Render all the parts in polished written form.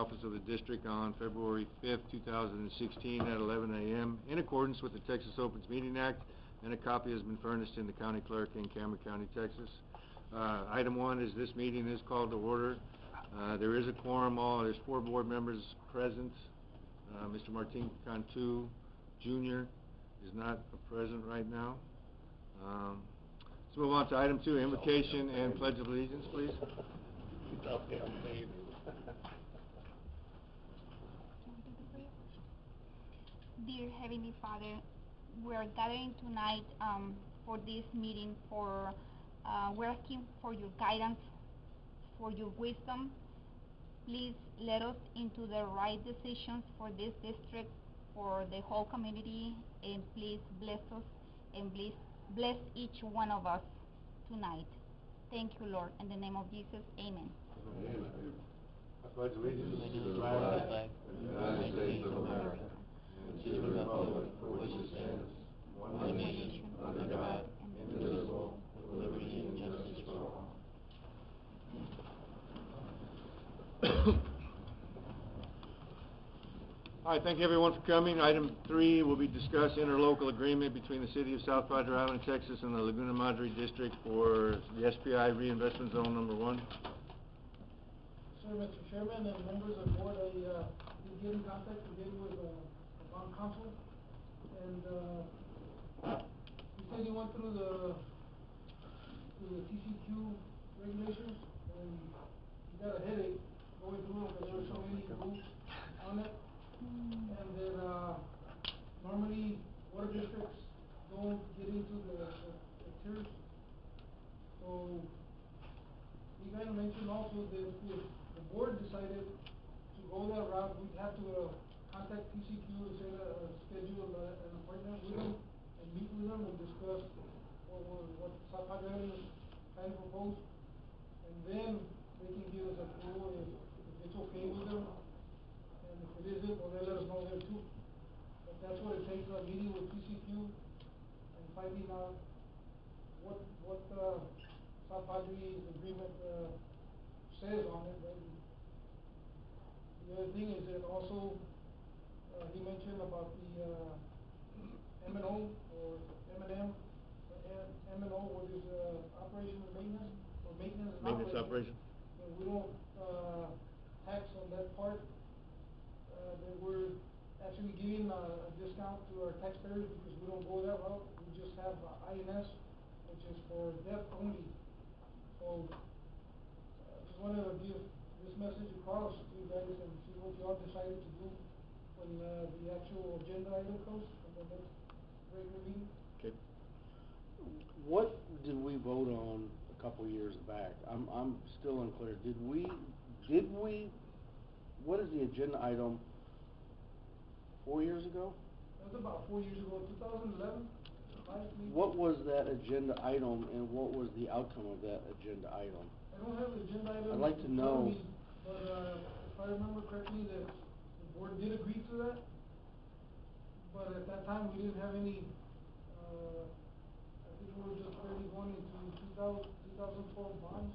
office of the district on February 5th, 2016 at 11 a.m. in accordance with the Texas Opens Meeting Act, and a copy has been furnished in the county clerk in Cameron County, Texas. Item 1 is this meeting is called to order. There is a quorum. There's 4 board members present. Mr. Martin Cantu Jr. is not present right now. Let's move on to item 2, invocation and pledge of allegiance, please. Dear Heavenly Father, we are gathering tonight for this meeting. We're asking for your guidance, for your wisdom. Please let us into the right decisions for this district, for the whole community, and please bless us and bless each one of us tonight. Thank you, Lord. In the name of Jesus, amen. Amen. I pledge allegiance to the flag of the United States of America and to the republic for which it stands, one nation, under God, indivisible, with liberty and justice for all. All right, thank you everyone for coming. Item 3 will be discussed interlocal agreement between the City of South Padre Island, Texas and the Laguna Madre District for the SPI Reinvestment Zone number 1. Sir, Mr. Chairman and members of the board, I did get in contact again with the bond counsel, and he said he went through the TCQ regulations, and he got a headache going through them because there were so many rules on it, and that normally water districts don't get into the tiers. So he kind of mentioned also that if the board decided to go that route, we'd have to contact TCQ and say schedule an appointment with them and meet with them and discuss what South Padre Island is trying to propose, and then they can give us approval if it's okay with them, and if it isn't, well, they let us know there too. But that's what it takes, a meeting with TCQ and finding out what South Padre's agreement says on it. The other thing is that also he mentioned about the M&O or M&M, M&O, what is operation and maintenance, or maintenance and Maintenance operation. And we don't tax on that part. That we're actually giving a discount to our taxpayers because we don't go that route. We just have INS, which is for debt only. So I just wanted to give this message across to you guys and see what you all decided to do when the actual agenda item comes in the next regular meeting. Okay. What did we vote on a couple years back? I'm still unclear. Did we what is the agenda item 4 years ago? That was about 4 years ago, 2011. What was that agenda item and what was the outcome of that agenda item? I don't have the agenda item. I'd like to know. But if I remember correctly, that the board did agree to that. But at that time, we didn't have any, I think we were just barely going into 2012 bonds.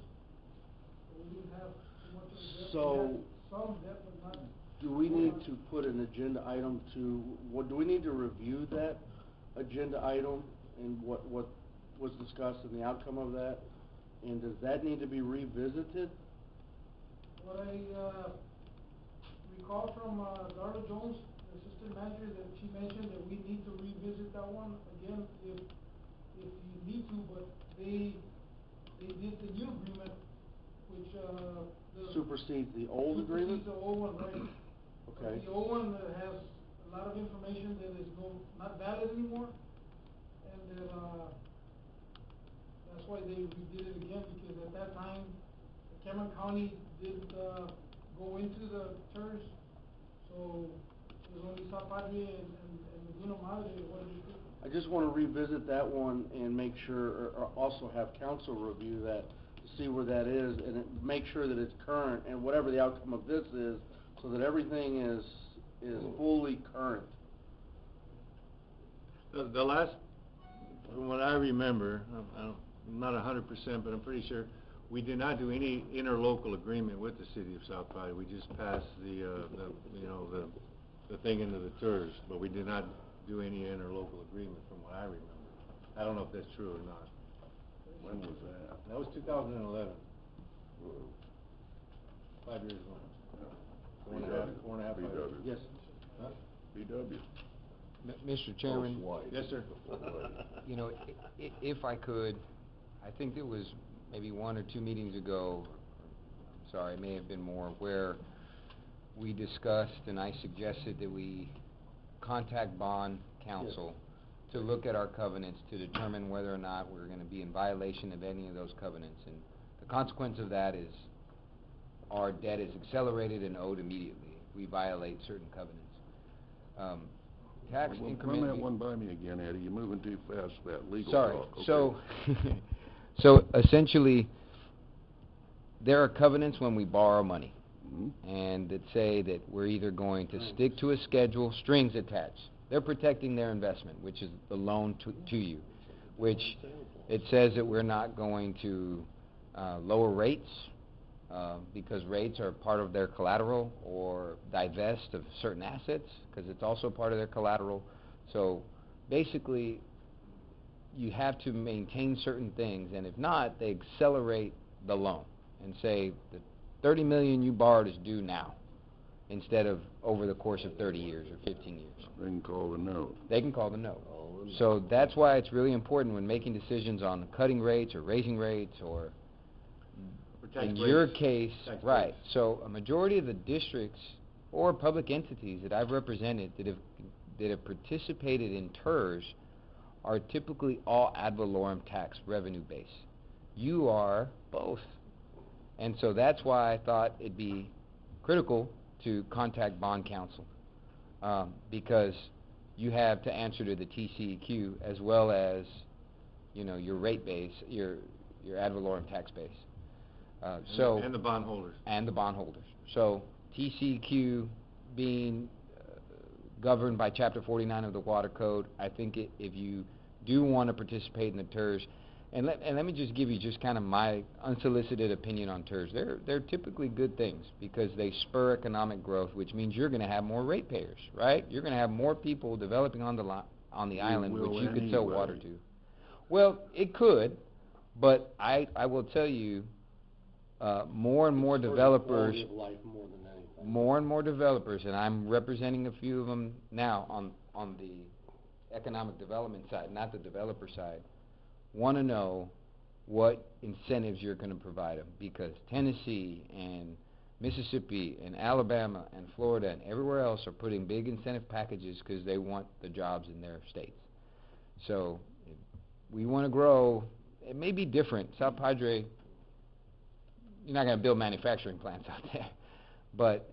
So we didn't have too much of a debt. So, we had some debt, but not. Do we need to put an agenda item to, do we need to review that agenda item and what was discussed and the outcome of that? And does that need to be revisited? What I recall from Darla Jones, the assistant manager, that she mentioned that we need to revisit that one again if you need to, but they did the new agreement, which supersedes the old agreement? Supersedes the old one, right? Okay. The old one has a lot of information that is not valid anymore, and then that's why they redid it again, because at that time Cameron County did go into the TERS, so it was only South Padre and Laguna Madre. What did you think? I just want to revisit that one and make sure, or also have council review that to see where that is and make sure that it's current and whatever the outcome of this is, so that everything is fully current. The last, from what I remember, I'm not 100%, but I'm pretty sure, We did not do any interlocal agreement with the city of South Padre. We just passed the thing into the TERS, but we did not do any interlocal agreement from what I remember. I don't know if that's true or not. When was that? That was 2011. 5 years ago. Four and a half, 5 years. BW. Yes. Huh? BW. Mr. Chairman, Yes, sir. you know, if I could, I think there was maybe 1 or 2 meetings ago, I'm sorry, it may have been more, where we discussed and I suggested that we contact bond counsel to look at our covenants to determine whether or not we're going to be in violation of any of those covenants. And the consequence of that is our debt is accelerated and owed immediately if we violate certain covenants. Tax increment... Run that one by me again, Eddie. You're moving too fast for that legal Sorry. talk. Okay. So essentially, there are covenants when we borrow money, and that say that we're either going to stick to a schedule, strings attached. They're protecting their investment, which is the loan to you, which it says that we're not going to lower rates because rates are part of their collateral, or divest of certain assets because it's also part of their collateral. So basically, you have to maintain certain things, and if not, they accelerate the loan and say the $30 million you borrowed is due now, instead of over the course of 30 years or 15 years. They can call the note. They can call the note. So that's why it's really important when making decisions on cutting rates or raising rates, or in your case, right. So a majority of the districts or public entities that I've represented that have participated in TERS are typically all ad valorem tax revenue based. You are both. And so that's why I thought it'd be critical to contact bond counsel, because you have to answer to the TCEQ as well as, you know, your rate base, your ad valorem tax base. And the bondholders. And the bondholders. So TCEQ being governed by Chapter 49 of the Water Code, I think if you do want to participate in the TERS, and let me just give you just kind of my unsolicited opinion on TERS. They're typically good things because they spur economic growth, which means you're going to have more ratepayers, right? You're going to have more people developing on the island, which you could sell water to. Well, it could, but I will tell you, more and more developers, Quality of life more than anything. more and more developers, and I'm representing a few of them now on the economic development side, not the developer side, want to know what incentives you're going to provide them, because Tennessee and Mississippi and Alabama and Florida and everywhere else are putting big incentive packages because they want the jobs in their states. So if we want to grow. It may be different. South Padre, you're not going to build manufacturing plants out there, but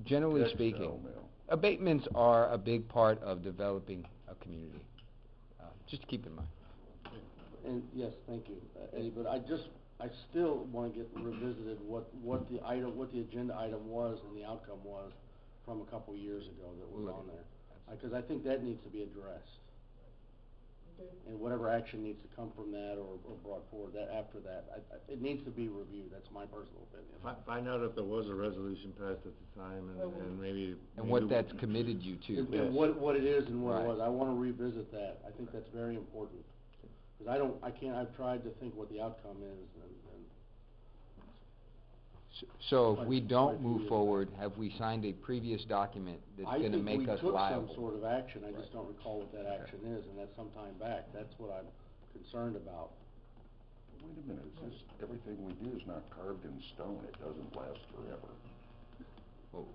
generally speaking, abatements are a big part of developing a community. Just to keep in mind. And yes, thank you, Eddie, but I still want to get revisited what the agenda item was and the outcome was from a couple years ago that was on there. Because I think that needs to be addressed. Okay. And whatever action needs to come from that or brought forward after that, it needs to be reviewed. That's my personal opinion. Find out if there was a resolution passed at the time, and maybe... And what that's committed you to. And what it is and what it was. I want to revisit that. I think that's very important. Because I've tried to think what the outcome is, and So if we don't move forward, have we signed a previous document that's going to make us I think we took liable? some sort of action. I just don't recall what that action is, and that's some time back. That's what I'm concerned about. Wait a minute, it's just everything we do is not carved in stone. It doesn't last forever. Well,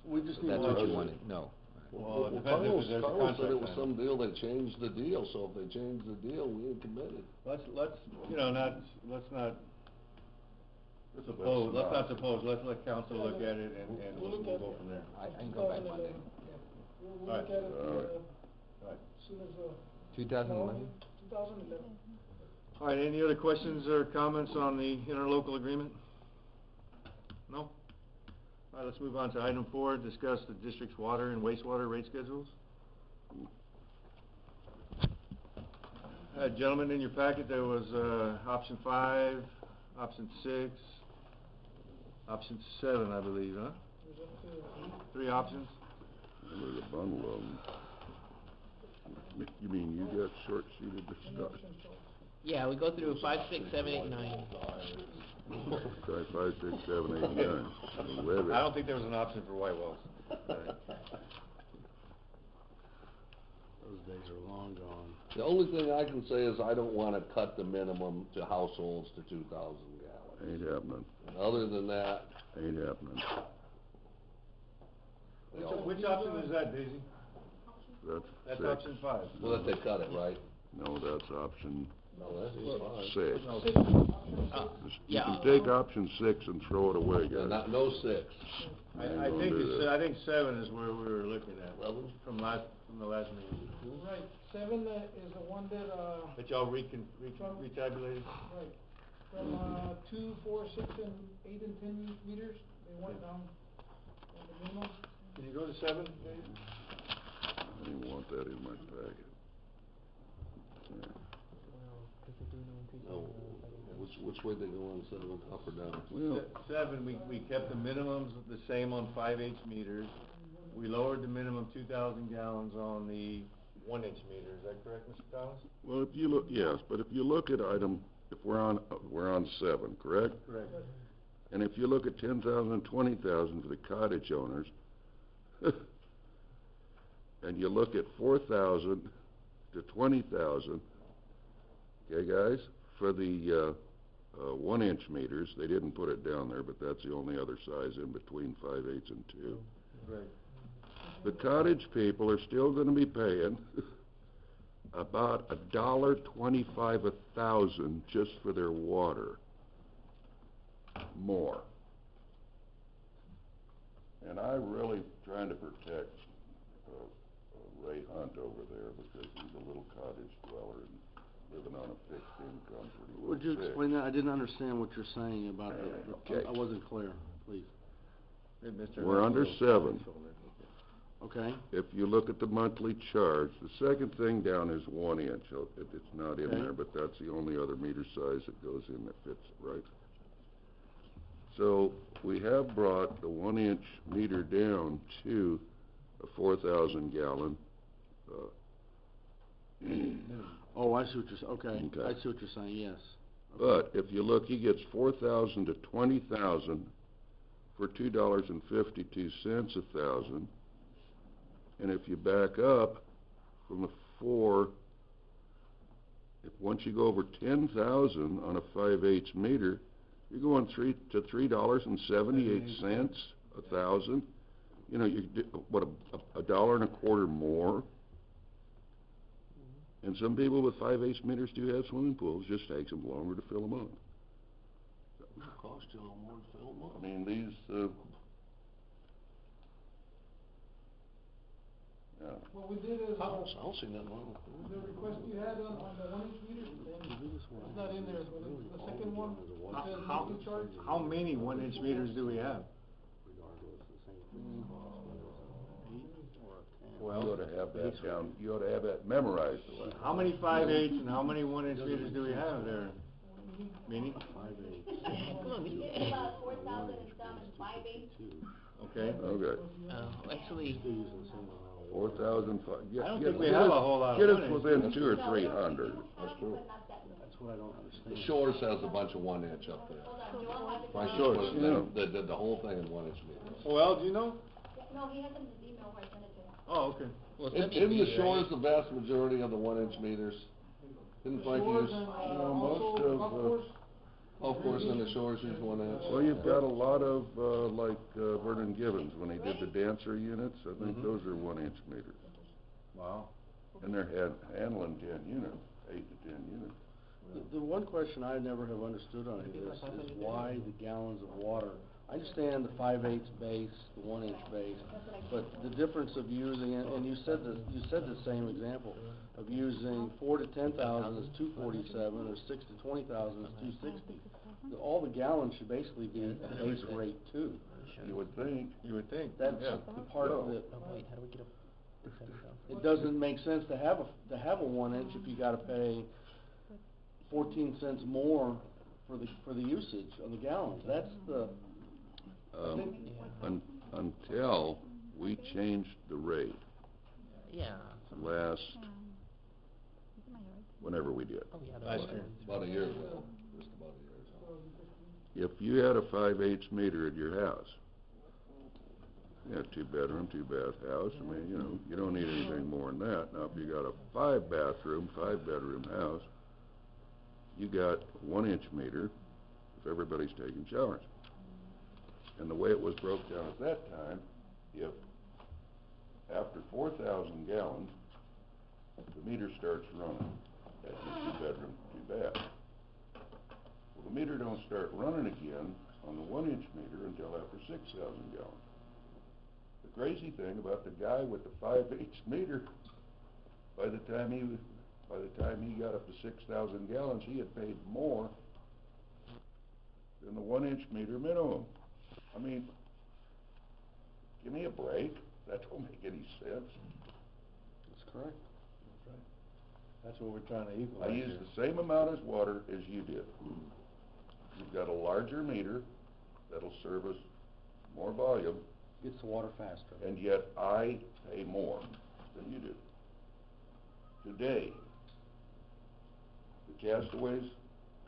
We just need that's to what you know. wanted. No. Well, it depends if there's a Carlos said contract it was signed. some deal that changed the deal, so if they changed the deal, we ain't committed. Let's not suppose, let's let council look at it, and we'll go from there. I can go back Monday. We'll Alright. look at it, Alright. as soon as, 2011? 2011. All right, any other questions or comments on the interlocal agreement? No? All right, let's move on to item 4, discuss the district's water and wastewater rate schedules. Gentlemen, in your packet there was option 5, option 6, option 7, I believe, huh? There's up to 3 options? Well, there's a bundle of them. You mean you got short sheeted this any stuff? option choice. Yeah, we go through 5, 6, 7, 8, 9. Try 5, 6, 7, 8, 9. Nueve. I don't think there was an option for white wells. Those days are long gone. The only thing I can say is I don't wanna cut the minimum to households to 2,000 gallons. Ain't happening. And other than that, Ain't happening. they all, Which option is that, Daisy? That's That's 6. option 5. well, if they cut it, right? No, that's option No, that's fine. 6. You Yeah. can take option 6 and throw it away, Yeah, guys. not, no 6. I ain't I gonna think do it's, that. I think 7 is where we were looking at, 11? from the last meeting. Right, 7 is the one that, That y'all retabulated? right, from, 2, 4, 6, and 8 and 10 meters, they went down on the minimum. Can you go to 7, Dave? I didn't want that in my packet. No, which way they go on 7, up or down? Well, 7, we kept the minimums the same on 5/8 meters. We lowered the minimum 2,000 gallons on the 1-inch meter, is that correct, Mr. Collins? well, if you look, yes, but if you look at item, if we're on 7, correct? Correct. And if you look at 10,000 and 20,000 for the cottage owners, and you look at 4,000 to 20,000, okay, guys, for the 1-inch meters, they didn't put it down there, but that's the only other size in between 5/8 and 2. Right. The cottage people are still gonna be paying about $1.25 a thousand just for their water. More. And I really trying to protect Ray Hunt over there because he's a little cottage dweller and living on a fixed income pretty well Would you fixed. explain that? I didn't understand what you're saying about Okay. I wasn't clear, please. Hey, Mr. We're under Hunt's 7. Okay? If you look at the monthly charge, the second thing down is 1 inch. It's not in Okay. there, but that's the only other meter size that goes in that fits right. So we have brought the 1 inch meter down to a 4,000 gallon, Oh, I see what you're, okay, Okay. I see what you're saying, yes. but if you look, he gets 4,000 to 20,000 for $2.52 a thousand. And if you back up from the 4, once you go over 10,000 on a 5/8 meter, you're going $3.78 a thousand. You know, a $1.25 more. And some people with 5/8 meters do have swimming pools, just takes them longer to fill them up. It'll cost you a little more to fill them up. I mean, these, yeah. What we did is, I don't see nothing wrong with it. the request you had on the 1-inch meter, it's not in there, but the second one, it says monthly charge. How many 1-inch meters do we have? You ought to have that down, you ought to have that memorized. How many 5/8 and how many 1-inch meters do we have there? Meaning? About 4,000 and some and 5/8. Okay. Okay, Actually, 4,000, I don't think we have a whole lot of Get us 1-inch within 200 or 300. That's true. That's what I don't understand. The Shores has a bunch of 1-inch up there. Frank Shores, just put yeah. the whole thing in 1-inch meters. Well, do you know? No, he has in his email where I sent it to him. Oh, okay. well, In the Shores, the vast majority of the 1-inch meters, didn't Frank Shores use, and, most also of, golf course. golf course and the Shores use 1-inch? Well, you've got a lot of, like Vernon Gibbons, when he did the dancer units, I think Mhm. those are 1-inch meters. Wow. And they're handling 10 units, 8 to 10 units. The one question I never have understood on it is why the gallons of water. I understand the 5/8 base, the 1-inch base, but the difference of using it, and you said the same example, of using 4 to 10,000 is 247, or 6 to 20,000 is 260. All the gallons should basically be base rate too. You would think. You would think. That's Yeah. the part of it. oh wait, how do we get up? It doesn't make sense to have a 1-inch if you gotta pay 14 cents more for the usage of the gallons, that's the, Until we changed the rate Yeah. last, whenever we did. Oh, yeah. Last year. About a year ago, just about a year ago. If you had a 5/8 meter at your house, you had 2-bedroom, 2-bath house, I mean, you know, you don't need anything more than that. Now, if you got a 5-bathroom, 5-bedroom house, you got 1-inch meter if everybody's taking showers. And the way it was broke down at that time, if after 4,000 gallons, the meter starts running at your 2-bedroom, 2-bath. Well, the meter don't start running again on the 1-inch meter until after 6,000 gallons. The crazy thing about the guy with the 5/8 meter, by the time he got up to 6,000 gallons, he had paid more than the 1-inch meter minimum. I mean, give me a break. That don't make any sense. that's correct. That's what we're trying to I equalize use here. the same amount as water as you did. You've got a larger meter that'll service more volume, Gets the water faster. and yet I pay more than you do. Today, the Castaways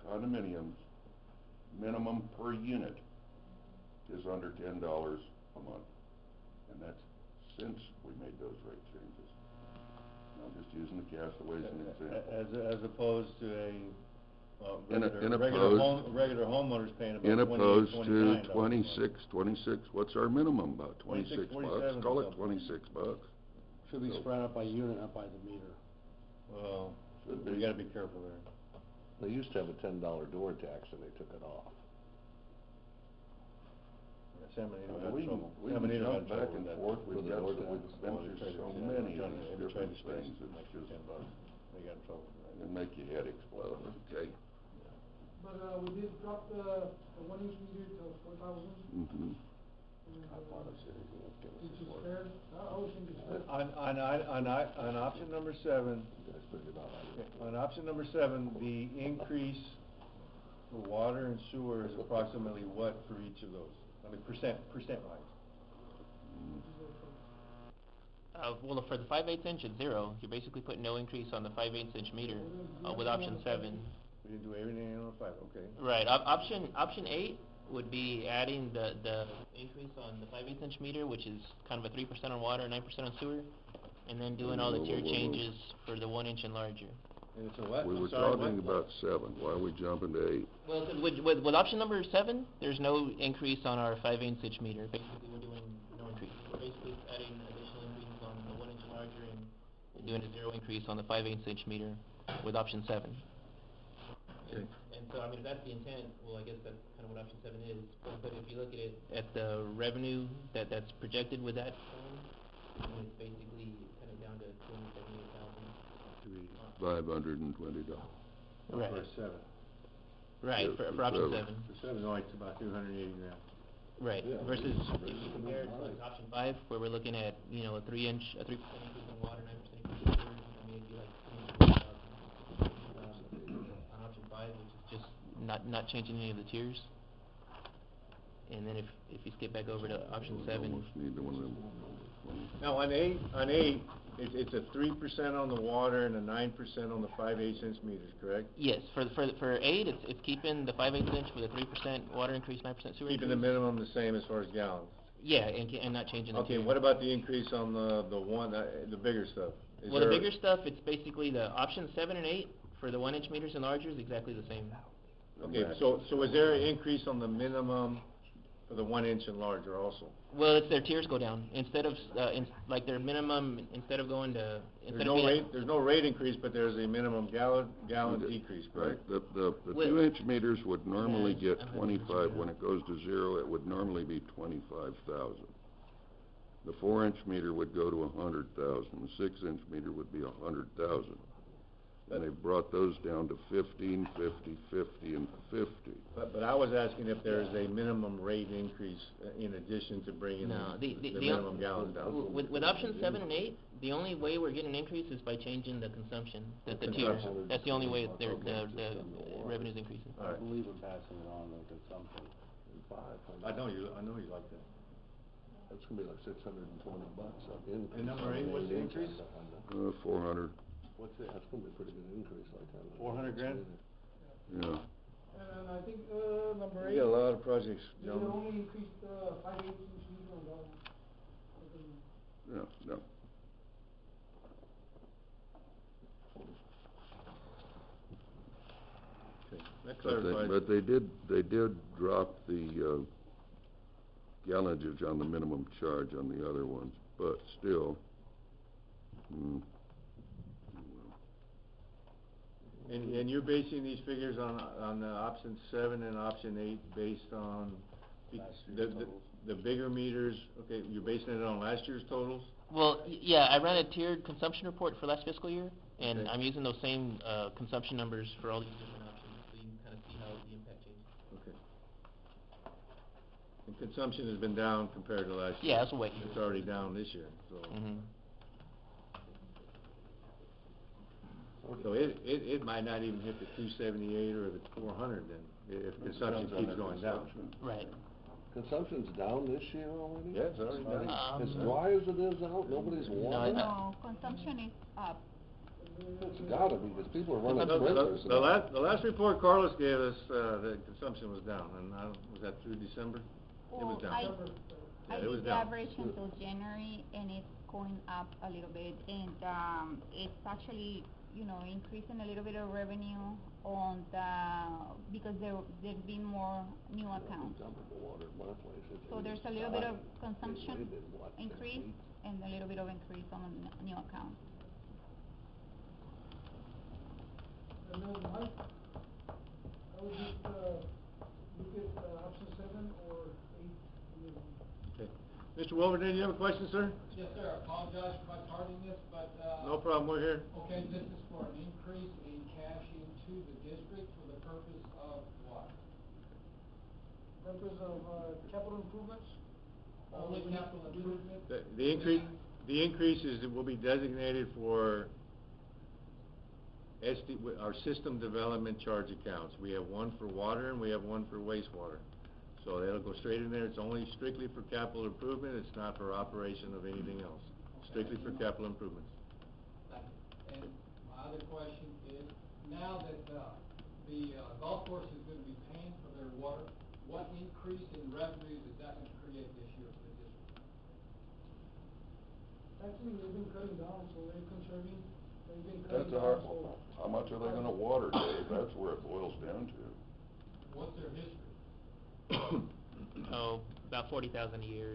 condominiums minimum per unit is under $10 a month, and that's since we made those rate changes. I'm just using the Castaways as an example. As opposed to a, In regular homeowner's paying about In opposed to $28, $29 26, what's our minimum, about 26 bucks? 47 Call it something. 26 bucks. Should be spread out by unit, not by the meter. Well, Should we be. gotta be careful there. They used to have a $10 door tax and they took it off. San Benito had We trouble. we San Benito jump had back trouble and with that. forth, For we've the got, door we've tax. been through so many of these different things, it's just, They got in trouble for that. it'll make your head explode, okay? But, we did drop the 1-inch meter to 4,000, Mm-hmm. which is fair. I always think it's fair. On option number 7, You guys figured out how to- on option number 7, the increase for water and sewer is approximately what for each of those? I mean, percent wise. Well, for the 5/8 inch, it's 0. You're basically putting no increase on the 5/8 inch meter, with option 7. We didn't do everything on 5, okay. Right, option 8 would be adding the increase on the 5/8 inch meter, which is kind of a 3% on water, 9% on sewer, and then doing all the tier changes for the 1-inch and larger. And it's a what? We I'm were sorry, talking what? about 7, why are we jumping to 8? Well, 'cause with option number 7, there's no increase on our 5/8 inch meter. Basically, we're doing no increase. We're basically adding additional increases on the 1-inch and larger and doing a 0 increase on the 5/8 inch meter with option 7. Okay. And so, I mean, if that's the intent, well, I guess that's kind of what option 7 is. But if you look at it, at the revenue that's projected with that plan, it's basically kind of down to $278,000. $520. Right. For 7. Right, Yeah, for for option 7. 7. For 7, no, it's about 280 grand. Right, Yeah, versus it's if you compare it to like right. option 5, where we're looking at, you know, a 3% increase in water, 9% increase in sewer, I mean, it'd be like on option 5, which is just not changing any of the tiers. And then if you skip back over to option We 7, almost need one of them. Now, on 8, it's a 3% on the water and a 9% on the 5/8 inch meters, correct? yes, for 8, it's keeping the 5/8 inch with a 3% water increase, 9% sewer increase. Keeping the minimum the same as far as gallons. Yeah, and not changing the Okay, tier. what about the increase on the bigger stuff? Is Well, the there- bigger stuff, it's basically the option 7 and 8, for the 1-inch meters and larger, is exactly the same. Okay, so is there an increase on the minimum for the 1-inch and larger also? Well, it's their tiers go down, instead of, like their minimum, instead of going to, instead of being. There's no rate increase, but there's a minimum gallon decrease, Right, correct? the Well- 2-inch meters would normally Yeah, get I'm having 25, to when it goes to 0, it would normally be 25,000. The 4-inch meter would go to 100,000, the 6-inch meter would be 100,000. And they brought those down to 15, 50, 50, and 50. But I was asking if there's a minimum rate increase in addition to bringing No, the minimum gallons down. With option 7 and 8, The only way we're getting an increase is by changing the consumption, the tier. Consumption. That's the only way $120 the just on the water. revenue's increasing. All I right. believe in passing it on to consumption. I know you like that. That's gonna be like $620 up increase. And number 8, what's the increase? 400, What's it? That's gonna be a pretty good increase like that. 400 grand? yeah. And I think, number We 8. got a lot of projects, They gentlemen. only increased, 5/8 each meter on that one. Yeah, no. Okay, that But they, clarifies. but they did drop the, gallonage on the minimum charge on the other ones, but still, And you're basing these figures on option 7 and option 8 based on Last year's totals. the bigger meters, okay, you're basing it on last year's totals? Well, yeah, I ran a tiered consumption report for last fiscal year, and Okay. I'm using those same, consumption numbers for all these different options, so you can kind of see how the impact changes. Okay. And consumption has been down compared to last year? Yeah, that's a wet year. It's already down this year, so. Mm-hmm. So it might not even hit the 278 or the 400 then, if consumption Depends on keeps the going down. consumption. Right. Consumption's down this year already? Yeah, it's already down. As dry as it is out, nobody's watering? No, consumption is up. It's gotta be, because people are running The sprinklers. the last report Carlos gave us, the consumption was down, and was that through December? It was Well, down. I Yeah, it was did the down. average until January, and it's going up a little bit, and, it's actually, increasing a little bit of revenue on because there's been more new accounts. Dumpable water at my place, it's So there's a little bit of 85. consumption It waited, what, 6 increase weeks? and a little bit of increase on new accounts. And then Mike, I would just, look at, option 7 or 8, either one. Okay. Mr. Wolverton, you have a question, sir? Yes, sir, I apologize for my tardiness, but, No problem, we're here. okay, this is for an increase in cash into the district for the purpose of what? Purpose of, capital improvements? Only capital improvement? The increases will be designated for our system development charge accounts. We have one for water and we have one for wastewater. So that'll go straight in there. It's only strictly for capital improvement. It's not for operation of anything else. Strictly for capital improvements. And my other question is, now that, the golf course is gonna be paying for their water, what increase in revenues is that gonna create this year for the district? Actually, they've been cutting down, so they're conserving, they've been That's cutting our, down, so. how much are they gonna water, Dave? That's where it boils down to. What's their history? Oh, about 40,000 a year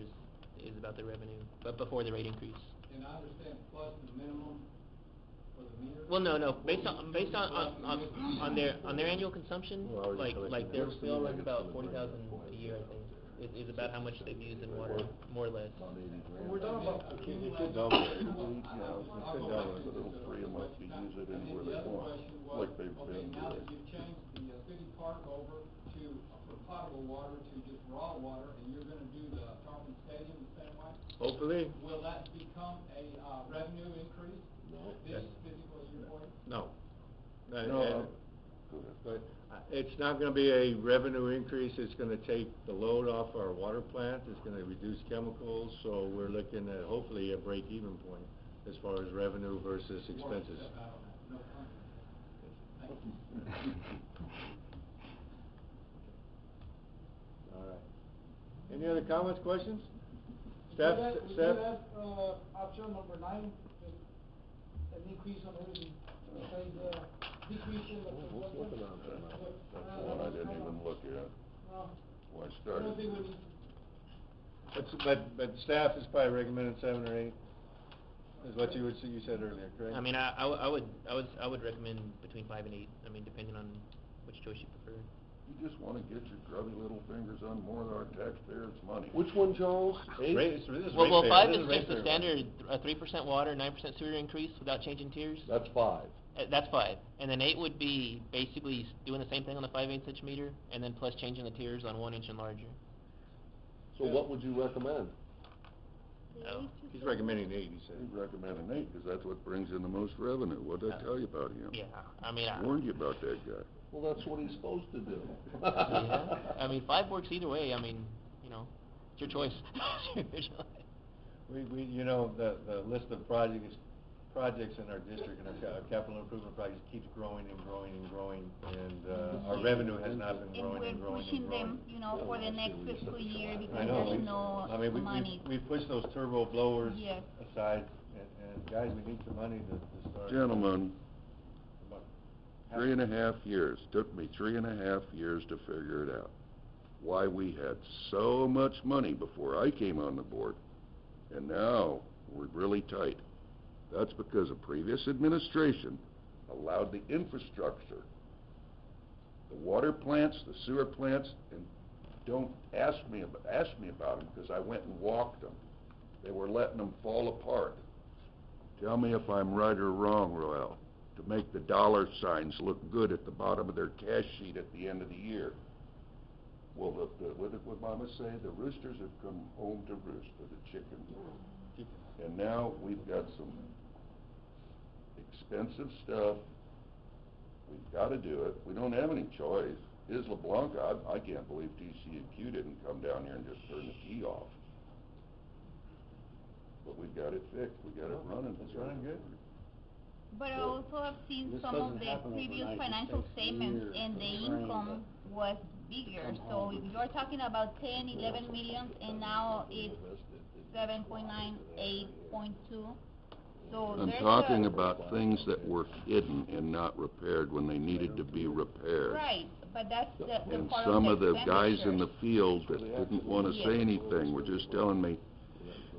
is about the revenue, but before the rate increase. And I understand plus the minimum for the meter? Well, no, based on their annual consumption, Well, already like collected their that. bill runs It's about gonna bring 40,000 up a year, I think. Is about how much they've used in water, more or less. About 80 grand. We're talking about. It could double it. Yeah, it could double it, but it'll free them up to use it anywhere they want, like they've been Now that doing. you've changed the, city park over to, from potable water to just raw water, and you're gonna do the Tarpon Stadium the same way, Hopefully, will that become a, revenue increase No. this physical year for you? no. No, But it's not gonna be a revenue increase, it's gonna take the load off our water plant, it's gonna reduce chemicals, so we're looking at hopefully a break-even point as far as revenue versus expenses. No comment. Thank you. All right. Any other comments, questions? We Staff, did staff? add, option number 9, just an increase on everything, besides, decrease in the What's looking on there? That's the one I didn't even look at. No, When I I started. don't think we need. But staff is probably recommending 7 or 8, is what you said earlier, correct? I mean, I would recommend between 5 and 8. I mean, depending on which choice you prefer. You just wanna get your grubby little fingers on more of our taxpayers' money. Which one, Charles? 8? This is Well, ratepayer. 5 This is just the ratepayer. standard, 3% water, 9% sewer increase without changing tiers. That's 5. That's 5. And then 8 would be basically doing the same thing on the 5/8 inch meter, and then plus changing the tiers on 1 inch and larger. So what would you recommend? Oh. He's recommending 8, he said. He's recommending 8, because that's what brings in the most revenue. What'd I tell you about him? Yeah, I mean, Warned you about that guy. Well, that's what he's supposed to do. yeah, I mean, 5 works either way, I mean, you know, it's your choice. It's your choice. We, you know, the list of projects in our district and our capital improvement projects keeps growing and growing and growing, and our revenue has not been And growing we're and growing and pushing growing. them, you know, for the next fiscal year I because know, there's no I mean, money. we pushed those turbo blowers Yes. aside, and guys, we need some money to start. Gentlemen, About 3.5 years, took me 3.5 years to figure it out. Why we had so much money before I came on the board, and now we're really tight. That's because a previous administration allowed the infrastructure, the water plants, the sewer plants, and don't ask me about them, because I went and walked them. They were letting them fall apart. Tell me if I'm right or wrong, Roel, to make the dollar signs look good at the bottom of their cash sheet at the end of the year. Well, what did Mama say? The roosters have come home to roost for the chickens. And now we've got some expensive stuff. We've got to do it. We don't have any choice. Isla Blanca, I can't believe TC&Q didn't come down here and just turn the key off. But we've got it fixed. We got it running. It's running good. But I also have seen This some of doesn't the happen previous overnight. This financial takes statements years and to the train income was bigger. So if you're talking about 10, 11 million and now it's 7.9, 8.2. So I'm there's talking a, about things that were hidden and not repaired when they needed to be repaired. right, but that's the And part some of of the guys in the expenditures. field that didn't want to Yes. say anything were just telling me,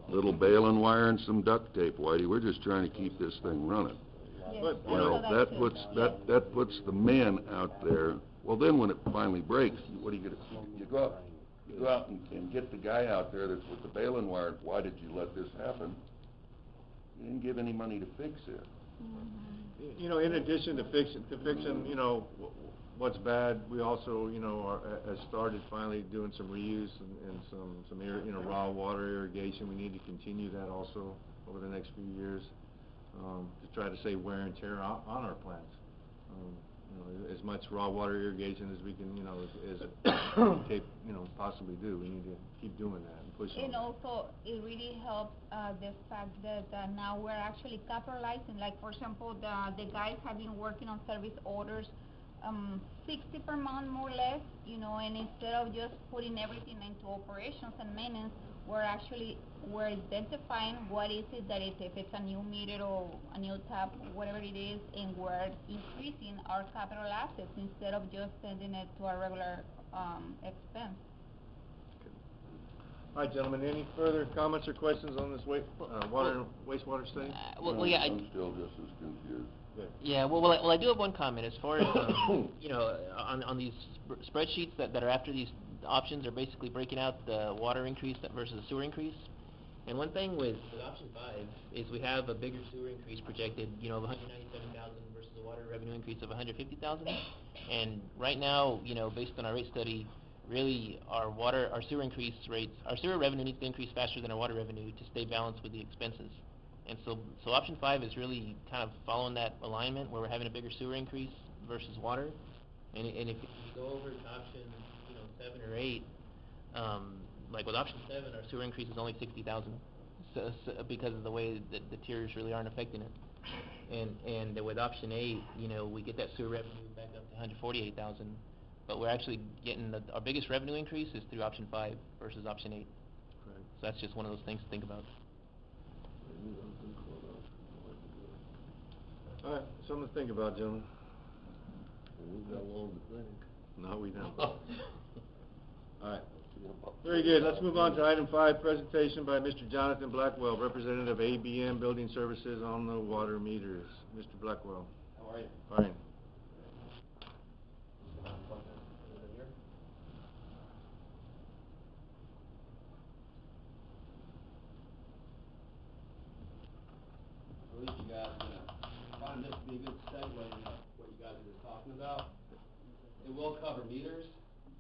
little baling wire and some duct tape, Whitey, we're just trying to keep this thing running. Yes, But, I Well, saw that too. puts, Yes. that puts the men out there. Well, then when it finally breaks, what are you gonna, you go out and get the guy out there that's with the baling wire. Why did you let this happen? You didn't give any money to fix it. You know, in addition to fixing, you know, what's bad, we also, you know, has started finally doing some reuse and some you know, raw water irrigation. We need to continue that also over the next few years, to try to save wear and tear on our plants. You know, as much raw water irrigation as we can, you know, as you know, possibly do. We need to keep doing that and push on And that. also, it really helps the fact that now we're actually capitalizing. Like, for example, the guys have been working on service orders, 60 per month more or less, you know, and instead of just putting everything into operations and maintenance, we're identifying what is it that if it's a new meter or a new tap, whatever it is, and we're increasing our capital assets instead of just sending it to our regular expense. All right, gentlemen, any further comments or questions on this water and wastewater study? Well, yeah, I'm still just as confused. Good. Yeah, well, I do have one comment as far as, you know, on these spreadsheets that are after these options are basically breaking out the water increase versus the sewer increase. And one thing with option 5 is we have a bigger sewer increase projected, you know, of 197,000 versus a water revenue increase of 150,000. And right now, you know, based on our rate study, really our sewer increase rates, our sewer revenue needs to increase faster than our water revenue to stay balanced with the expenses. And so option 5 is really kind of following that alignment where we're having a bigger sewer increase versus water. And if you go over to option, you know, 7 or 8, like with option 7, our sewer increase is only 60,000, so because of the way that the tiers really aren't affecting it. And with option 8, you know, we get that sewer revenue back up to 148,000, but we're actually getting our biggest revenue increase is through option 5 versus option 8. Right. So that's just one of those things to think about. All right, something to think about, gentlemen. We've got long to think. No, we don't. All right. Very good. Let's move on to item 5, presentation by Mr. Jonathan Blackwell, representative ABM Building Services on the water meters. Mr. Blackwell. How are you? Fine. At least you guys find this to be a good segue into what you guys are just talking about. It will cover meters,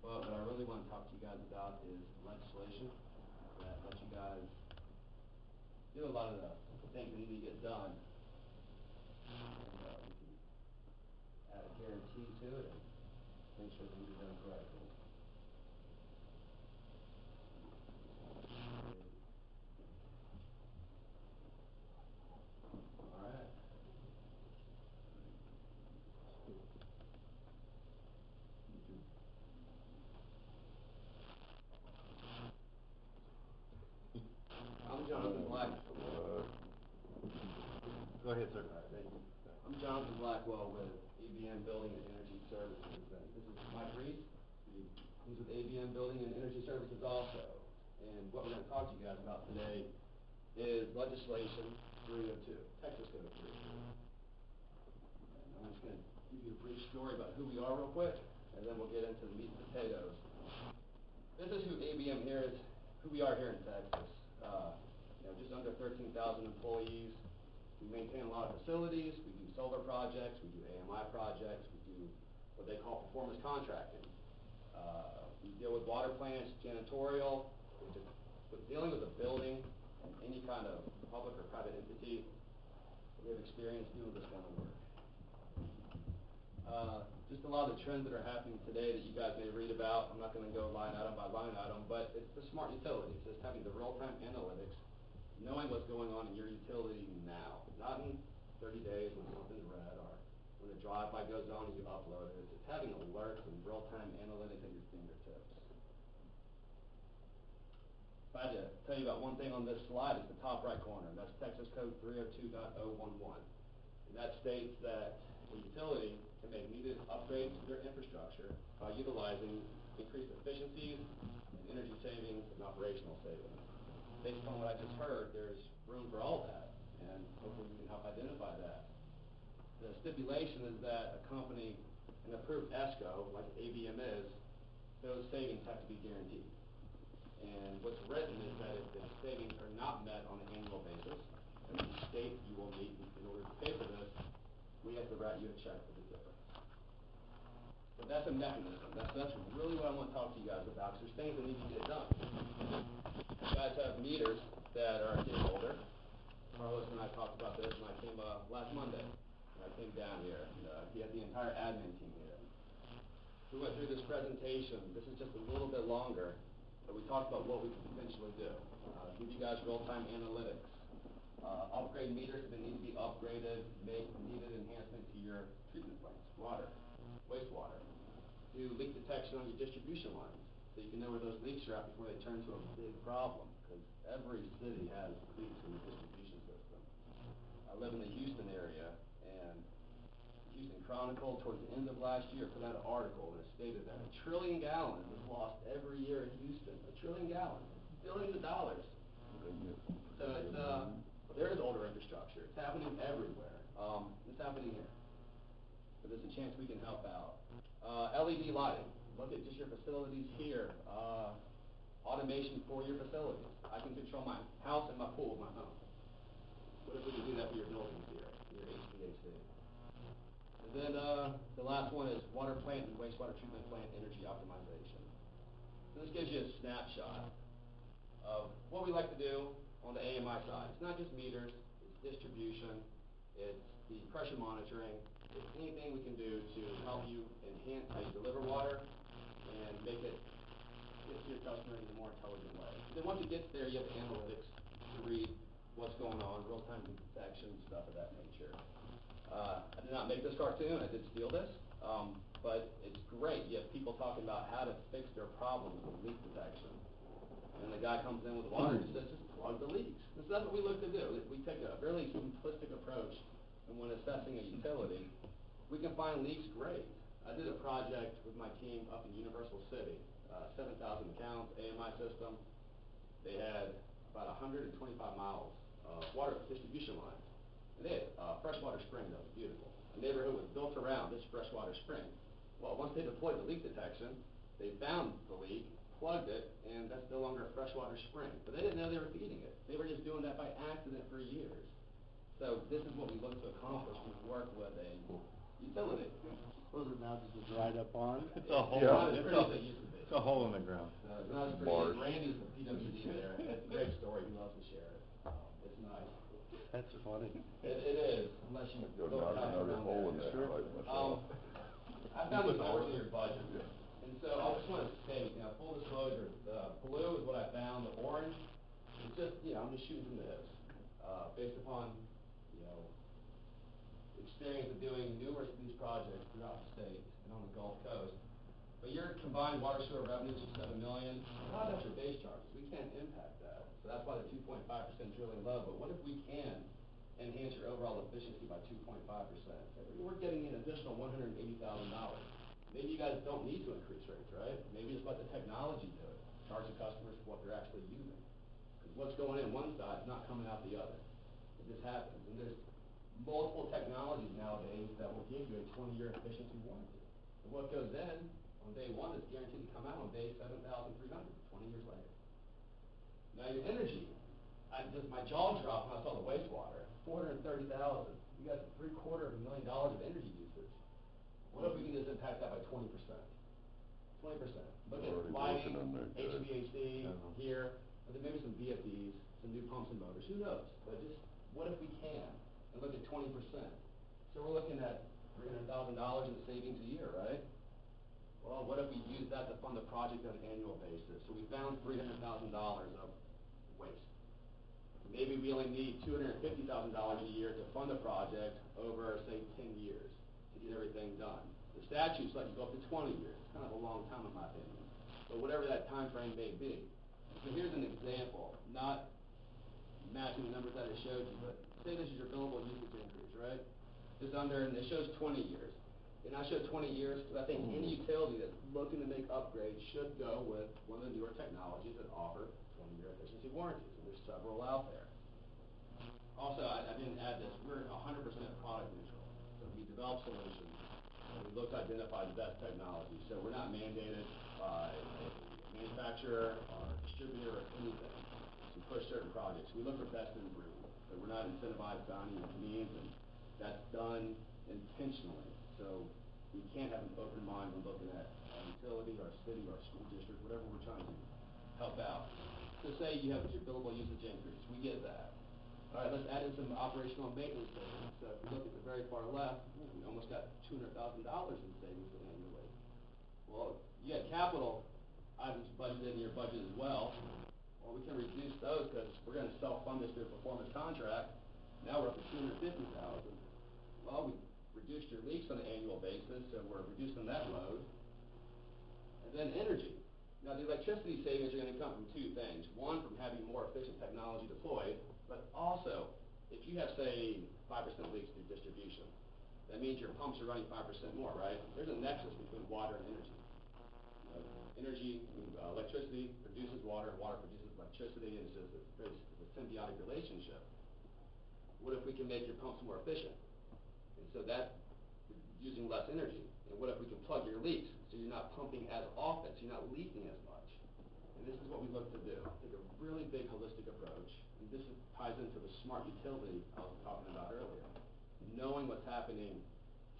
but what I really want to talk to you guys about is legislation that you guys do a lot of the things that need to get done. And, we can add a guarantee to it and make sure things are done correctly. All right. I'm Jonathan Black. Go ahead, sir. All right, thank you. I'm Jonathan Blackwell with ABM Building and Energy Services. And this is Mike Reed. He's with ABM Building and Energy Services also. And what we're going to talk to you guys about today is legislation 302, Texas Code 302. And I'm just going to give you a brief story about who we are real quick, and then we'll get into the meat and potatoes. This is who ABM here is, who we are here in Texas. Just under 13,000 employees. We maintain a lot of facilities. We do solar projects. We do AMI projects. We do what they call performance contracting. We deal with water plants, janitorial, with dealing with a building and any kind of public or private entity. We have experience doing this kind of work. Just a lot of the trends that are happening today that you guys may read about. I'm not going to go line item by line item, but it's the smart utilities. It's having the real-time analytics, knowing what's going on in your utility now, not in 30 days when something's red or when a drive-by goes on and you upload it. It's having alerts and real-time analytics at your fingertips. If I had to tell you about one thing on this slide, it's the top right corner, and that's Texas Code 302.011. And that states that the utility can make needed upgrades to their infrastructure by utilizing increased efficiencies and energy savings and operational savings. Based on what I just heard, there's room for all that, and hopefully we can help identify that. The stipulation is that a company, an approved ESCO, like ABM is, those savings have to be guaranteed. And what's written is that if the savings are not met on an annual basis, and the state you will meet in order to pay for this, we have to write you a check for the difference. But that's a mechanism. That's really what I want to talk to you guys about, because there's things that need to get done. You guys have meters that are getting older. Carlos and I talked about this when I came last Monday. When I came down here, and he had the entire admin team here. We went through this presentation. This is just a little bit longer, but we talked about what we could potentially do. Give you guys real-time analytics. Upgrade meters if they need to be upgraded, make needed enhancement to your treatment plants, water, wastewater. Do leak detection on your distribution lines, so you can know where those leaks are at before they turn to a big problem, because every city has leaks in the distribution system. I live in the Houston area, and Houston Chronicle, towards the end of last year, put out an article that stated that 1 trillion gallons is lost every year in Houston. 1 trillion gallons, billions of dollars. So it's, there is older infrastructure. It's happening everywhere. It's happening here. But there's a chance we can help out. LED lighting. Look at just your facilities here. Automation for your facilities. I can control my house and my pool with my phone. What if we could do that for your buildings here, your HVAC? And then the last one is water plant and wastewater treatment plant energy optimization. So this gives you a snapshot of what we like to do on the AMI side. It's not just meters, it's distribution, it's the pressure monitoring, it's anything we can do to help you enhance how you deliver water and make it get to your customer in a more intelligent way. Then once it gets there, you have analytics to read what's going on, real-time detection, stuff of that nature. I did not make this cartoon, I did steal this, but it's great. You have people talking about how to fix their problems with leak detection. And the guy comes in with water and says, just plug the leaks. And so that's what we look to do. We take a really simplistic approach, and when assessing a utility, we can find leaks, great. I did a project with my team up in Universal City, 7,000 accounts, AMI system. They had about 125 miles of water distribution lines. And they had a freshwater spring that was beautiful. The neighborhood was built around this freshwater spring. Well, once they deployed the leak detection, they found the leak, plugged it, and that's no longer a freshwater spring. But they didn't know they were feeding it. They were just doing that by accident for years. So this is what we look to accomplish when we work with a utility. Was it now just a dried up pond? It's a hole. Not as pretty as it used to be. It's a hole in the ground. It's not as pretty. Randy's the PWD there. It's a great story. He loves to share it. It's nice. That's funny. It is, unless you Go go knock down another around hole in there. that pipe myself. I've done these numbers in your budget, and so I just want to state, full disclosure, the blue is what I found, the orange, it's just, I'm just shooting from the hips, based upon, experience of doing numerous of these projects throughout the state and on the Gulf Coast. But your combined water sewer revenues are $7 million. A lot of that's your base charges. We can't impact that. So that's why the 2.5% is really low. But what if we can enhance your overall efficiency by 2.5%? We're getting an additional $180,000. Maybe you guys don't need to increase rates, right? Maybe just let the technology do it. Charge the customers for what they're actually using. Because what's going in one side is not coming out the other. It just happens. And there's multiple technologies nowadays that will give you a 20-year efficiency warranty. And what goes in on day one is guaranteed to come out on day 7,300, 20 years later. Now your energy, my jaw dropped when I saw the wastewater, $430,000. You got $750,000 of energy usage. What if we can just impact that by 20%? 20%. Look at Already lighting, working on that, guys. HVAC here, and then maybe some VFDs, some new pumps and motors. Who knows? But just what if we can? And look at 20%. So we're looking at $300,000 in savings a year, right? Well, what if we use that to fund the project on an annual basis? So we found $300,000 of waste. Maybe we only need $250,000 a year to fund the project over, say, 10 years to get everything done. The statutes let you go up to 20 years. It's kind of a long time in my opinion. But whatever that time frame may be. So here's an example, not matching the numbers that I showed you, but say this is your billable usage increase, right? It's under, and it shows 20 years. And I showed 20 years because I think any utility that's looking to make upgrades should go with one of the newer technologies that offer 20-year efficiency warranties, and there's several out there. Also, I didn't add this, we're 100% product neutral. So we develop solutions, and we look to identify the best technology. So we're not mandated by a manufacturer or distributor or anything to push certain projects. We look for best in breed. So we're not incentivized by any means, and that's done intentionally. So we can't have an open mind when looking at a utility or a city or a school district, whatever we're trying to help out. So say you have your billable usage increase, we get that. All right, let's add in some operational and maintenance savings. So if you look at the very far left, we almost got $200,000 in savings annually. Well, you got capital items budgeted in your budget as well. Well, we can reduce those because we're going to self-fund this through a performance contract. Now we're up to $250,000. Well, we reduced your leaks on an annual basis, so we're reducing that load. And then energy. Now, the electricity savings are going to come from two things. One, from having more efficient technology deployed, but also, if you have, say, 5% leaks through distribution, that means your pumps are running 5% more, right? There's a nexus between water and energy. Electricity produces water, and water produces electricity, and it's just a symbiotic relationship. What if we can make your pumps more efficient? And so that, using less energy. And what if we can plug your leaks so you're not pumping as often, so you're not leaking as much? And this is what we look to do. Take a really big holistic approach. And this ties into the smart utility I was talking about earlier. Knowing what's happening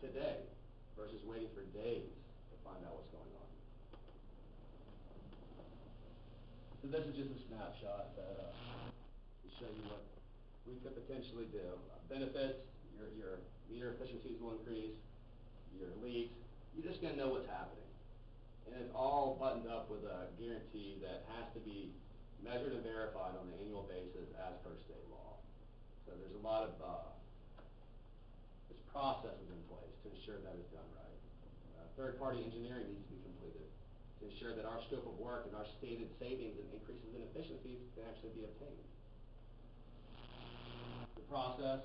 today versus waiting for days to find out what's going on. So this is just a snapshot that to show you what we could potentially do. Benefits, your meter efficiencies will increase, your leaks, you're just going to know what's happening. And it's all buttoned up with a guarantee that has to be measured and verified on an annual basis as per state law. So there's a lot of there's processes in place to ensure that it's done right. Third-party engineering needs to be completed to ensure that our scope of work and our stated savings and increases in efficiencies can actually be obtained. The process,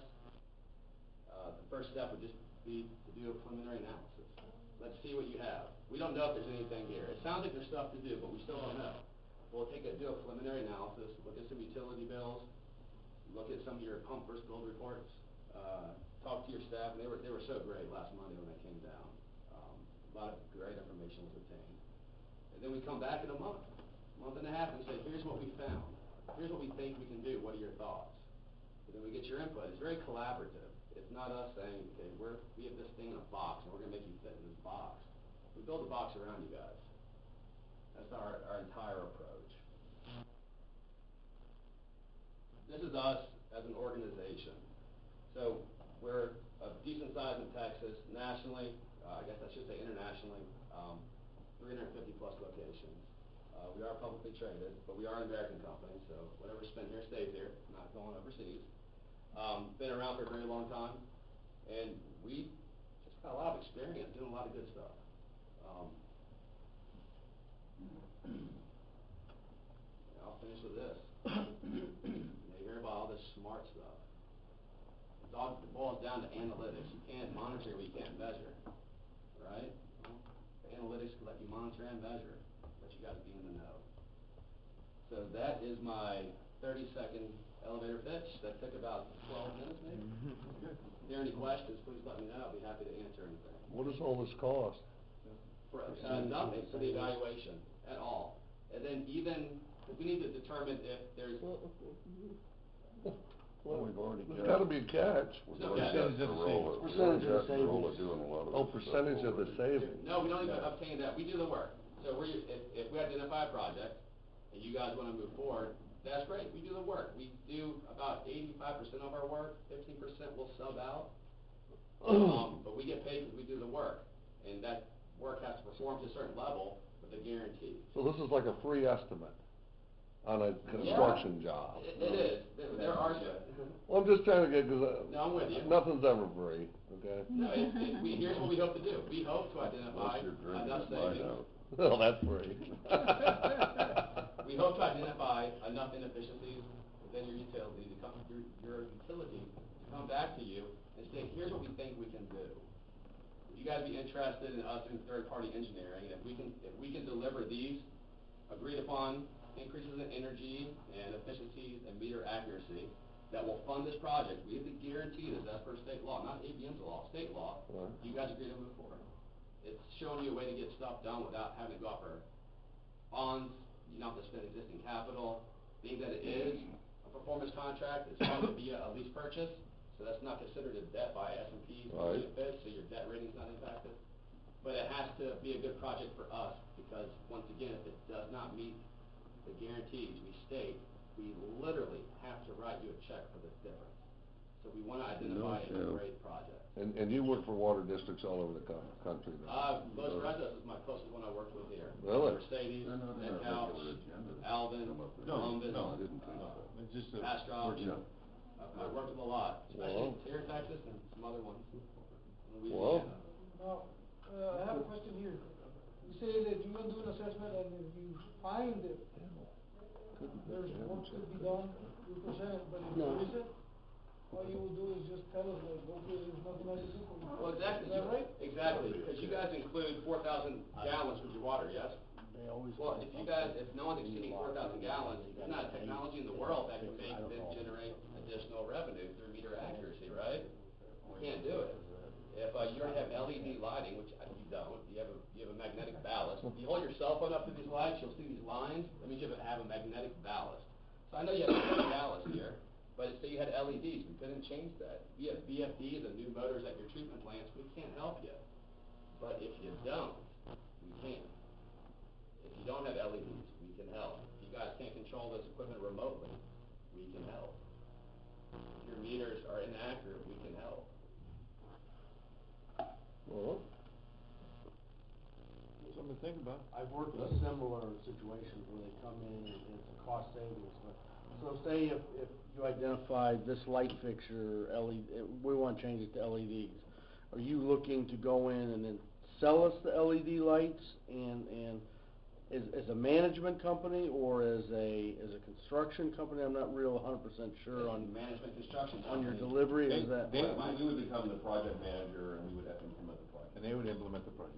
the first step would just be to do a preliminary analysis. Let's see what you have. We don't know if there's anything here. It sounds like there's stuff to do, but we still don't know. We'll do a preliminary analysis, look at some utility bills, look at some of your pump versus build reports, talk to your staff, and they were so great last Monday when I came down. A lot of great information was obtained. And then we come back in a month and a half, and say, here's what we found. Here's what we think we can do. What are your thoughts? And then we get your input. It's very collaborative. It's not us saying, okay, we have this thing in a box, and we're going to make you fit in this box. We build a box around you guys. That's our entire approach. This is us as an organization. So we're a decent size in Texas, nationally, I guess I should say internationally, 350 plus locations. We are publicly traded, but we are an American company, so whatever's spent here stays here, not going overseas. Been around for a very long time, and we just got a lot of experience doing a lot of good stuff. I'll finish with this. You hear about all this smart stuff. It all boils down to analytics. You can't monitor what you can't measure, right? Analytics can let you monitor and measure, but you got to be in the know. So that is my 30-second elevator pitch. That took about 12 minutes, maybe. If there are any questions, please let me know. I'll be happy to answer anything. What does all this cost? For, nothing for the evaluation at all. And then even, if we need to determine if there's... Well, we've already There's gotta be a catch. No catch. Percentage of the savings. Doing a lot of Oh, this stuff percentage of the already. savings. No, we don't even obtain that. We do the work. So if we identify a project and you guys want to move forward, that's great. We do the work. We do about 85% of our work. 15% will sub out. But we get paid because we do the work. And that work has to perform to a certain level with a guarantee. So this is like a free estimate on a construction job. It is. There are... Well, I'm just trying to get, cause No, I'm with you. nothing's ever free, okay? No, here's what we hope to do. We hope to identify Unless you're drinking enough it, mine savings. out. Well, that's free. We hope to identify enough inefficiencies within your utility to come through your utility to come back to you and say, here's what we think we can do. Would you guys be interested in us doing third-party engineering? And if we can deliver these agreed upon increases in energy and efficiencies and meter accuracy that will fund this project, we have to guarantee this as per state law, not ABM's law, state law. Right. You guys agree to move forward. It's showing you a way to get stuff done without having to go out for bonds. You don't have to spend existing capital. Being that it is a performance contract, it's going to be a lease purchase, so that's not considered a debt by S&P, Right. so your debt rating's not impacted. But it has to be a good project for us, because once again, if it does not meet the guarantees we state, we literally have to write you a check for the difference. So we want to identify a great project. And you work for water districts all over the country then? Los Rezos is my closest one I worked with here. Really? Mercedes, They're not on our Metcalf, regular agenda. Alvin, Come up with- Columbus, No, I didn't think so. It's just a... Astro. Yeah. I've worked with a lot, especially Wow. here in Texas and some other ones in Wow. Louisiana. Now, I have a question here. You say that you're gonna do an assessment, and if you find that there's work to be done, you present it, but if there isn't, all you will do is just tell us, like, okay, there's nothing I can do for you. Well, exactly. Is that right? Exactly, because you guys include 4,000 gallons with your water, yes? They always. Well, if no one's exceeding 4,000 gallons, there's not a technology in the world that can make them generate additional revenue through meter accuracy, right? You can't do it. If you already have LED lighting, which you don't, you have a magnetic ballast. If you hold your cell phone up to these lights, you'll see these lines. That means you have a magnetic ballast. So I know you have a ballast here, but say you had LEDs, we couldn't change that. We have VFDs and new motors at your treatment plants, we can't help you. But if you don't, we can. If you don't have LEDs, we can help. If you guys can't control this equipment remotely, we can help. If your meters are inaccurate, we can help. Well, Something to think about. I've worked in similar situations where they come in and it's a cost savings, but, so say if you identify this light fixture, LED, we want to change it to LEDs. Are you looking to go in and then sell us the LED lights and as a management company or as a construction company? I'm not real 100% sure on Management construction on your company. delivery, is that? They- We would become the project manager and we would have to implement the project. And they would implement the project.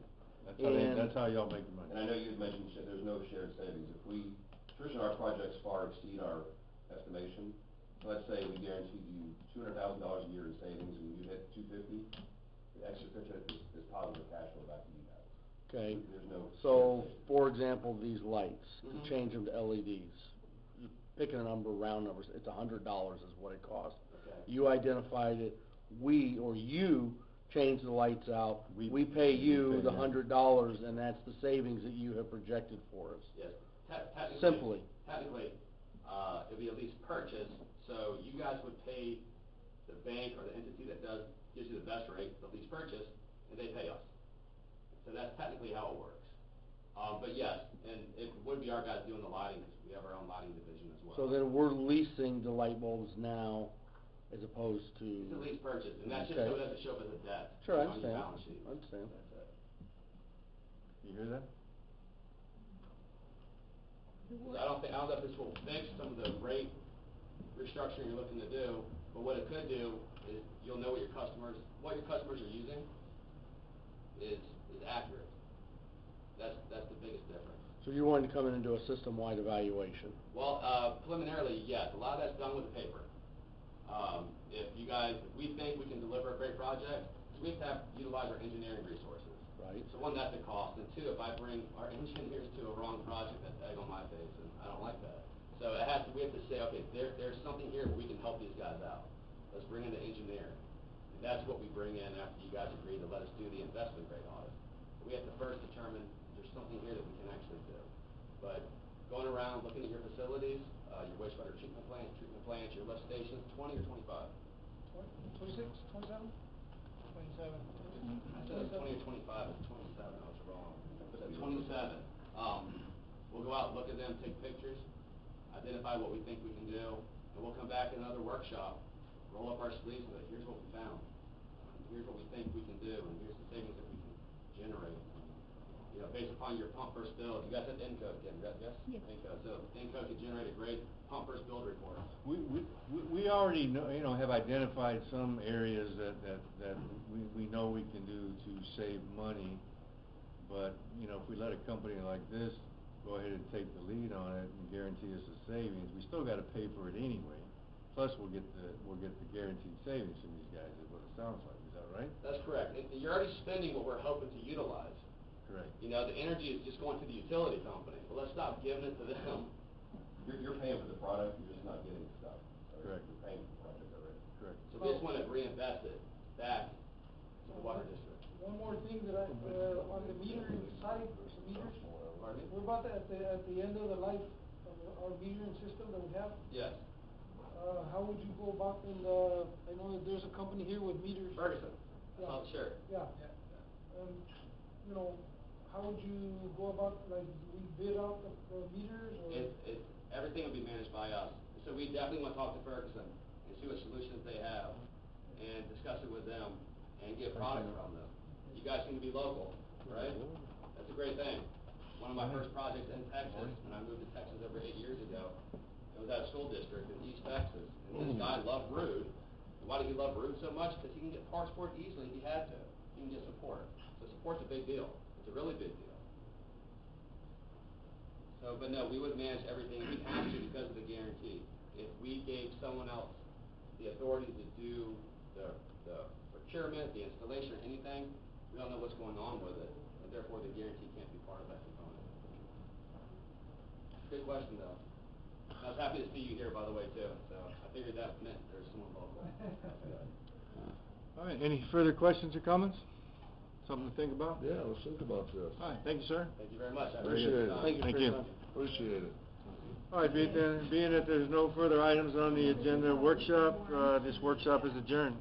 And- That's how y'all make the money. And I know you had mentioned there's no shared savings. If traditionally our projects far exceed our estimation. So let's say we guaranteed you $200,000 a year in savings and you hit 250, the extra 50 is positive cash flow back to you guys. Okay, There's no so, shared savings. for example, these lights, Mhm. to change them to LEDs, you picking a number, round numbers, it's $100 is what it costs. Okay. You identified it, you change the lights out, We- we pay you we pay the them. $100, and that's the savings that you have projected for us. Yes, technically. Simply. Technically, it'd be a lease purchase, So you guys would pay the bank or the entity that gives you the best rate, the lease purchase, and they pay us. So that's technically how it works. But yes, and it would be our guys doing the lighting, because we have our own lighting division as well. So then we're leasing the light bulbs now as opposed to... It's a lease purchase, and that's just so it doesn't show up as a debt Sure, I on your understand. balance sheet. I understand. That's it. You hear that? So I don't know if this will fix some of the rate restructuring you're looking to do, but what it could do is you'll know what your customers are using is accurate. That's the biggest difference. So you're wanting to come in and do a system-wide evaluation? Well, preliminarily, yes. A lot of that's done with the paper. If we think we can deliver a great project, we have to utilize our engineering resources. Right. So one, that's a cost, and two, if I bring our engineers to a wrong project, that's egg on my face, and I don't like that. So we have to say, okay, there's something here where we can help these guys out. Let's bring in the engineer. And that's what we bring in after you guys agree to let us do the investment grade audit. But we have to first determine there's something here that we can actually do. But going around looking at your facilities, your wastewater treatment plants, your lift stations, 20 or 25? 26, 27? 27. I said it was 20 or 25, it's 27, I was wrong. But at 27, we'll go out and look at them, take pictures, identify what we think we can do, and we'll come back in another workshop, roll up our sleeves and say, here's what we found. Here's what we think we can do, and here's the savings that we can generate. You know, based upon your pump first build, you guys said Encode again, right? Yes? Yes. Encode. So Encode could generate a great pump first build report. We already know, have identified some areas that we know we can do to save money, but, if we let a company like this go ahead and take the lead on it and guarantee us the savings, we still gotta pay for it anyway. Plus, we'll get the guaranteed savings from these guys, is what it sounds like. Is that right? That's correct. And you're already spending what we're hoping to utilize. Correct. The energy is just going to the utility company. Well, let's stop giving it to them. You're paying for the product, you're just not getting the stuff. Correct. You're paying for the project already. Correct. So we just want to reinvest it back to the water district. One more thing that on the metering side, the meters, Pardon me? we're about at the end of the life of our metering system that we have. Yes. How would you go about I know that there's a company here with meters. Ferguson. Yeah. Oh, sure. Yeah. How would you go about, like, do we bid out the meters, or? Everything will be managed by us. So we definitely want to talk to Ferguson and see what solutions they have and discuss it with them and get product from them. You guys seem to be local, right? That's a great thing. One of my first projects in Texas, when I moved to Texas over 8 years ago, it was at a school district in East Texas. And this guy loved Rude. And why did he love Rude so much? Because he can get parts for it easily if he had to. He can get support. So support's a big deal. It's a really big deal. So, but no, we would manage everything. We'd have to because of the guarantee. If we gave someone else the authority to do the procurement, the installation, or anything, we don't know what's going on with it, and therefore the guarantee can't be part of that component. Good question, though. I was happy to see you here, by the way, too. So I figured that meant there's someone local. That's good. All right, any further questions or comments? Something to think about? Yeah, let's think about this. All right, thank you, sir. Thank you very much. I Appreciate it. appreciate Thank you for your time. Appreciate it. All right, being that there's no further items on the agenda workshop, this workshop is adjourned.